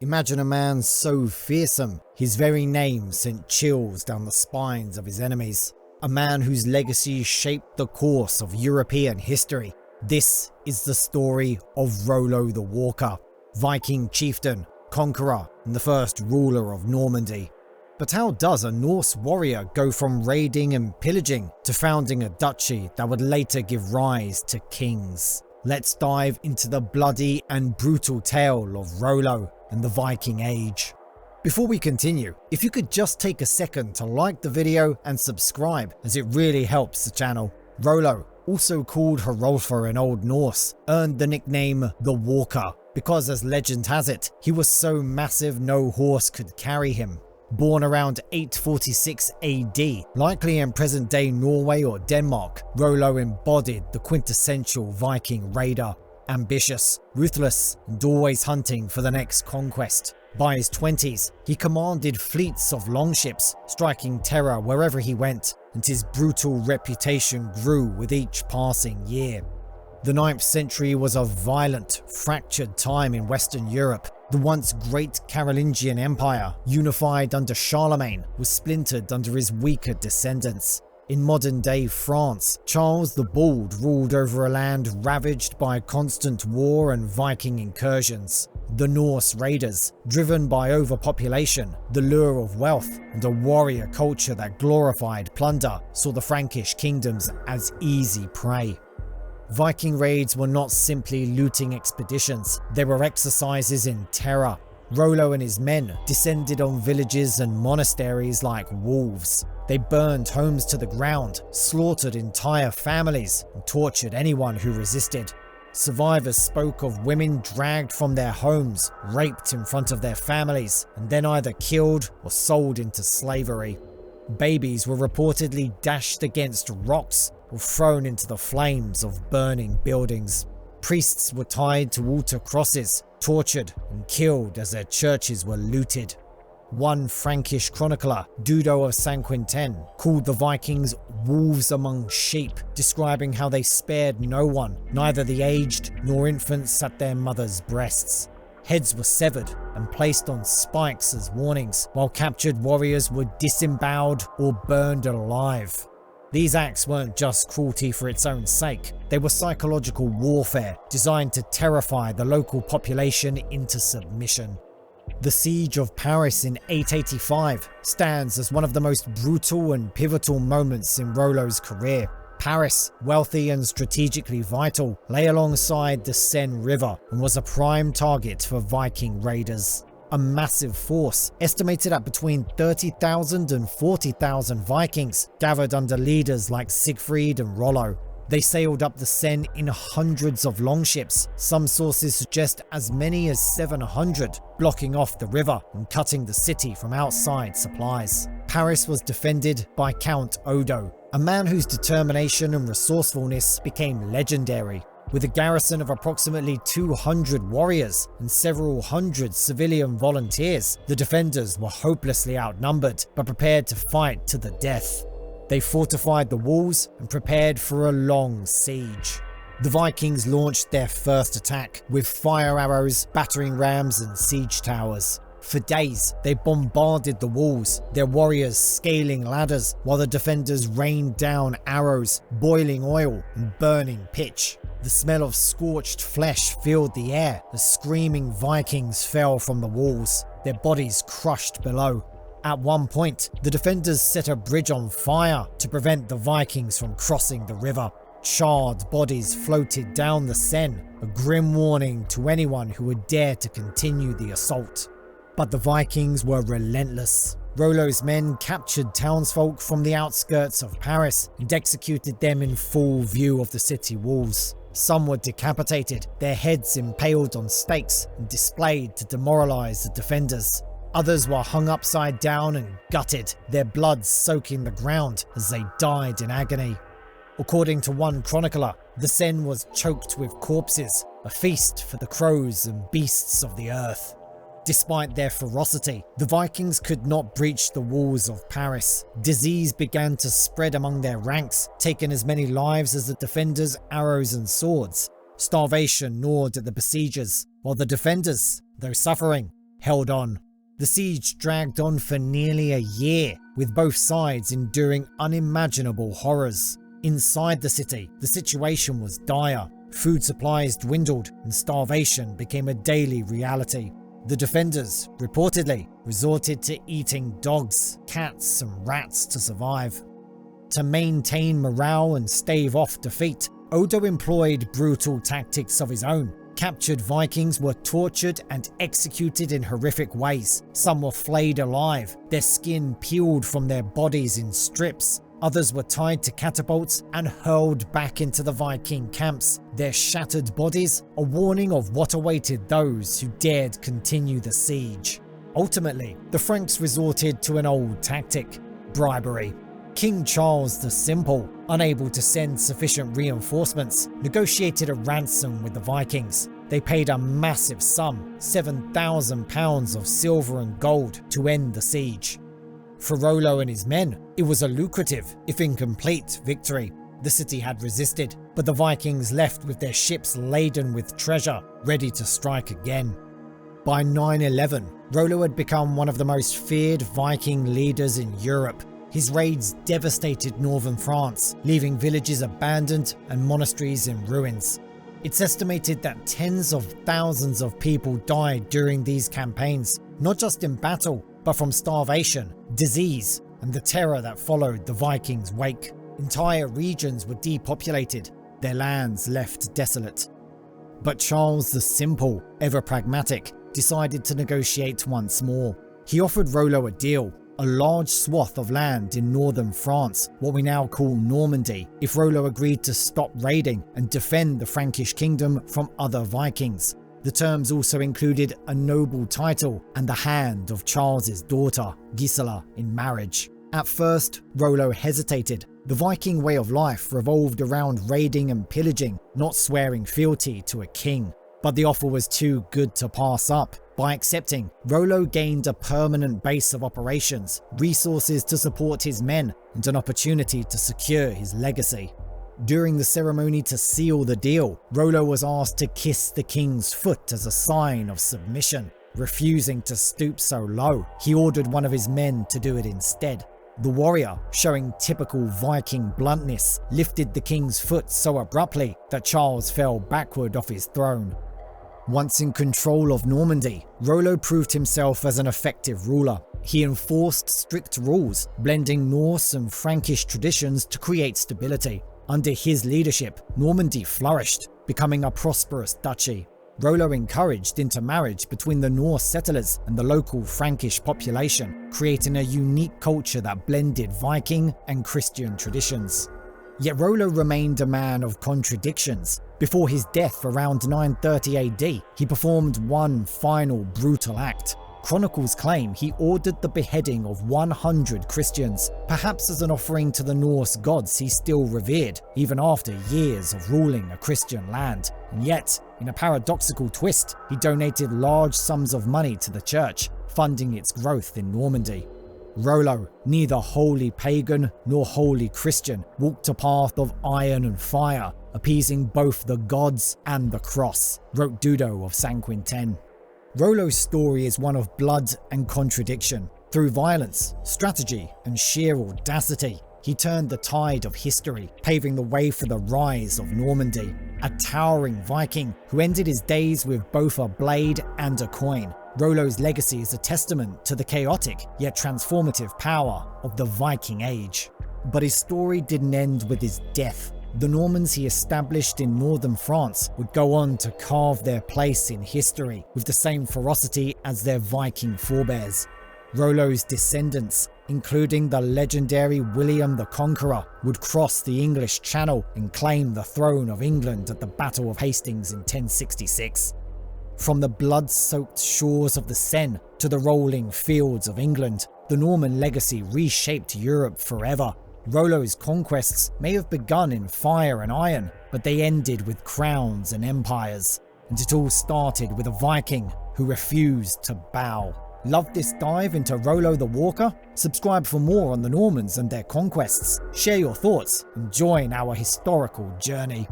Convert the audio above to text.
Imagine a man so fearsome, his very name sent chills down the spines of his enemies. A man whose legacy shaped the course of European history. This is the story of Rollo the Walker, Viking chieftain, conqueror, and the first ruler of Normandy. But how does a Norse warrior go from raiding and pillaging to founding a duchy that would later give rise to kings? Let's dive into the bloody and brutal tale of Rolo and the Viking Age. Before we continue, if you could just take a second to like the video and subscribe, as it really helps the channel. Rolo, also called Hrolfr in Old Norse, earned the nickname the Walker because, as legend has it, he was so massive no horse could carry him. Born around 846 AD, likely in present-day Norway or Denmark, Rolo embodied the quintessential Viking raider. Ambitious, ruthless, and always hunting for the next conquest. By his 20s, he commanded fleets of longships, striking terror wherever he went, and his brutal reputation grew with each passing year. The 9th century was a violent, fractured time in Western Europe. The once great Carolingian Empire, unified under Charlemagne, was splintered under his weaker descendants. In modern-day France, Charles the Bald ruled over a land ravaged by constant war and Viking incursions. The Norse raiders, driven by overpopulation, the lure of wealth, and a warrior culture that glorified plunder, saw the Frankish kingdoms as easy prey. Viking raids were not simply looting expeditions, they were exercises in terror. Rolo and his men descended on villages and monasteries like wolves. They burned homes to the ground, slaughtered entire families, and tortured anyone who resisted. Survivors spoke of women dragged from their homes, raped in front of their families, and then either killed or sold into slavery. Babies were reportedly dashed against rocks or thrown into the flames of burning buildings. Priests were tied to altar crosses, tortured and killed as their churches were looted. One Frankish chronicler, Dudo of Saint-Quentin, called the Vikings wolves among sheep, describing how they spared no one, neither the aged nor infants at their mothers' breasts. Heads were severed and placed on spikes as warnings, while captured warriors were disemboweled or burned alive. These acts weren't just cruelty for its own sake, they were psychological warfare designed to terrify the local population into submission. The Siege of Paris in 885 stands as one of the most brutal and pivotal moments in Rolo's career. Paris, wealthy and strategically vital, lay alongside the Seine River and was a prime target for Viking raiders. A massive force, estimated at between 30,000 and 40,000 Vikings, gathered under leaders like Siegfried and Rollo. They sailed up the Seine in hundreds of longships, some sources suggest as many as 700, blocking off the river and cutting the city from outside supplies. Paris was defended by Count Odo, a man whose determination and resourcefulness became legendary. With a garrison of approximately 200 warriors and several hundred civilian volunteers, the defenders were hopelessly outnumbered, but prepared to fight to the death. They fortified the walls and prepared for a long siege. The Vikings launched their first attack with fire arrows, battering rams, and siege towers. For days, they bombarded the walls, their warriors scaling ladders, while the defenders rained down arrows, boiling oil, and burning pitch. The smell of scorched flesh filled the air as screaming Vikings fell from the walls, their bodies crushed below. At one point, the defenders set a bridge on fire to prevent the Vikings from crossing the river. Charred bodies floated down the Seine, a grim warning to anyone who would dare to continue the assault. But the Vikings were relentless. Rolo's men captured townsfolk from the outskirts of Paris and executed them in full view of the city walls. Some were decapitated, their heads impaled on stakes and displayed to demoralize the defenders. Others were hung upside down and gutted, their blood soaking the ground as they died in agony. According to one chronicler, the Seine was choked with corpses, a feast for the crows and beasts of the earth. Despite their ferocity, the Vikings could not breach the walls of Paris. Disease began to spread among their ranks, taking as many lives as the defenders' arrows and swords. Starvation gnawed at the besiegers, while the defenders, though suffering, held on. The siege dragged on for nearly a year, with both sides enduring unimaginable horrors. Inside the city, the situation was dire. Food supplies dwindled and starvation became a daily reality. The defenders, reportedly, resorted to eating dogs, cats and rats to survive. To maintain morale and stave off defeat, Odo employed brutal tactics of his own. Captured Vikings were tortured and executed in horrific ways. Some were flayed alive, their skin peeled from their bodies in strips. Others were tied to catapults and hurled back into the Viking camps, their shattered bodies a warning of what awaited those who dared continue the siege. Ultimately, the Franks resorted to an old tactic: bribery. King Charles the Simple, unable to send sufficient reinforcements, negotiated a ransom with the Vikings. They paid a massive sum, 7,000 pounds of silver and gold, to end the siege. For Rollo and his men, it was a lucrative, if incomplete, victory. The city had resisted, but the Vikings left with their ships laden with treasure, ready to strike again. By 911, Rollo had become one of the most feared Viking leaders in Europe. His raids devastated northern France, leaving villages abandoned and monasteries in ruins. It's estimated that tens of thousands of people died during these campaigns, not just in battle, but from starvation, disease, and the terror that followed the Vikings' wake. Entire regions were depopulated, their lands left desolate. But Charles the Simple, ever pragmatic, decided to negotiate once more. He offered Rollo a deal: a large swath of land in northern France, what we now call Normandy, if Rollo agreed to stop raiding and defend the Frankish kingdom from other Vikings. The terms also included a noble title and the hand of Charles's daughter, Gisela, in marriage. At first, Rollo hesitated. The Viking way of life revolved around raiding and pillaging, not swearing fealty to a king. But the offer was too good to pass up. By accepting, Rollo gained a permanent base of operations, resources to support his men, and an opportunity to secure his legacy. During the ceremony to seal the deal, Rollo was asked to kiss the king's foot as a sign of submission. Refusing to stoop so low, he ordered one of his men to do it instead. The warrior, showing typical Viking bluntness, lifted the king's foot so abruptly that Charles fell backward off his throne. Once in control of Normandy, Rollo proved himself as an effective ruler. He enforced strict rules, blending Norse and Frankish traditions to create stability. Under his leadership, Normandy flourished, becoming a prosperous duchy. Rollo encouraged intermarriage between the Norse settlers and the local Frankish population, creating a unique culture that blended Viking and Christian traditions. Yet Rollo remained a man of contradictions. Before his death around 930 AD, he performed one final brutal act. Chronicles claim he ordered the beheading of 100 Christians, perhaps as an offering to the Norse gods he still revered, even after years of ruling a Christian land. And yet, in a paradoxical twist, he donated large sums of money to the church, funding its growth in Normandy. Rollo, neither wholly pagan nor wholly Christian, walked a path of iron and fire, appeasing both the gods and the cross, wrote Dudo of San Quinten. Rollo's story is one of blood and contradiction. Through violence, strategy, and sheer audacity, he turned the tide of history, paving the way for the rise of Normandy, a towering Viking who ended his days with both a blade and a coin. Rollo's legacy is a testament to the chaotic yet transformative power of the Viking Age. But his story didn't end with his death. The Normans he established in northern France would go on to carve their place in history with the same ferocity as their Viking forebears. Rollo's descendants, including the legendary William the Conqueror, would cross the English Channel and claim the throne of England at the Battle of Hastings in 1066. From the blood-soaked shores of the Seine to the rolling fields of England, the Norman legacy reshaped Europe forever. Rollo's conquests may have begun in fire and iron, but they ended with crowns and empires. And it all started with a Viking who refused to bow. Love this dive into Rollo the Walker? Subscribe for more on the Normans and their conquests. Share your thoughts and join our historical journey.